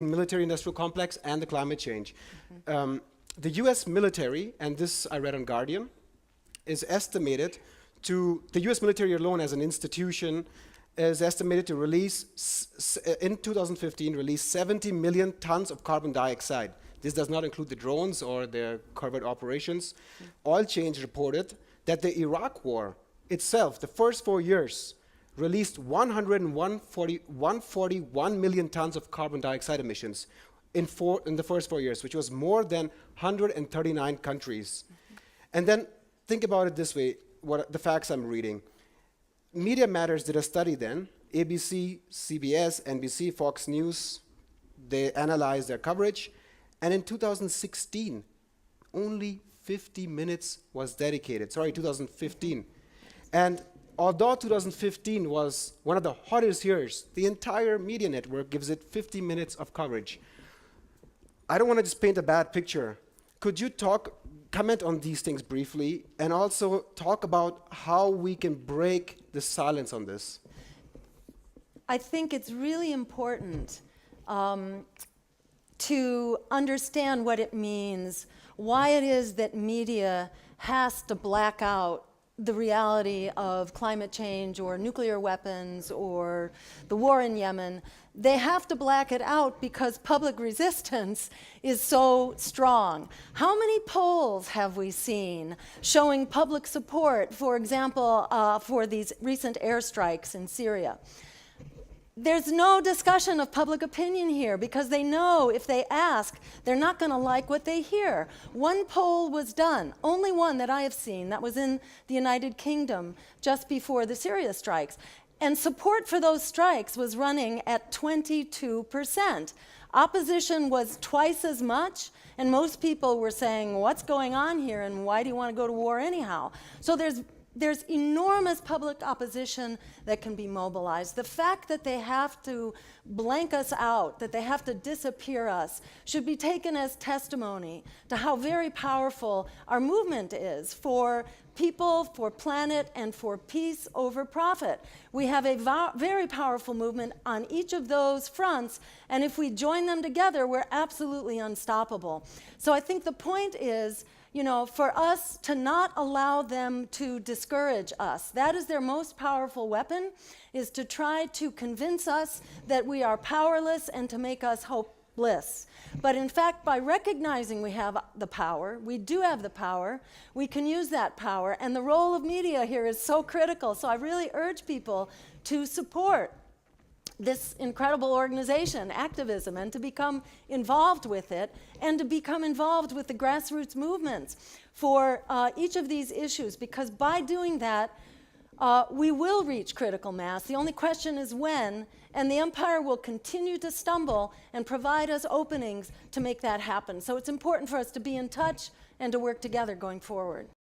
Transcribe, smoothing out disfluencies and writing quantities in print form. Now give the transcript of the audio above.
military-industrial complex and the climate change. The US military, and this I read on Guardian, is estimated to, the US military alone as an institution is estimated to release, in 2015, release 70 million tons of carbon dioxide. This does not include the drones or the covert operations. Oil Change reported that the Iraq war itself, the first 4 years, released 141 million tons of carbon dioxide emissions in the first 4 years, which was more than 139 countries. And then think about it this way, what the facts I'm reading. Media Matters did a study then, ABC, CBS, NBC, Fox News, they analyzed their coverage, and in 2016, only 50 minutes was dedicated, 2015. And although 2015 was one of the hottest years, the entire media network gives it 50 minutes of coverage. I don't want to just paint a bad picture. Could you comment on these things briefly, and also talk about how we can break the silence on this? I think it's really important to understand what it means, why it is that media has to black out the reality of climate change or nuclear weapons or the war in Yemen. They have to black it out because public resistance is so strong. How many polls have we seen showing public support, for example, for these recent airstrikes in Syria? There's no discussion of public opinion here because they know if they ask, they're not going to like what they hear. One poll was done, only one that I have seen, that was in the United Kingdom just before the Syria strikes. And support for those strikes was running at 22%. Opposition was twice as much, and most people were saying, what's going on here and why do you want to go to war anyhow? So there's enormous public opposition that can be mobilized. The fact that they have to blank us out, that they have to disappear us, should be taken as testimony to how very powerful our movement is for people, for planet, and for peace over profit. We have a very powerful movement on each of those fronts, and if we join them together, we're absolutely unstoppable. So I think the point is, for us to not allow them to discourage us. That is their most powerful weapon, is to try to convince us that we are powerless and to make us hopeless. But in fact, by recognizing we have the power, we do have the power, we can use that power, and the role of media here is so critical. So I really urge people to support this incredible organization, acTVism, and to become involved with it, and to become involved with the grassroots movements for each of these issues, because by doing that, we will reach critical mass. The only question is when, and the empire will continue to stumble and provide us openings to make that happen. So it's important for us to be in touch and to work together going forward.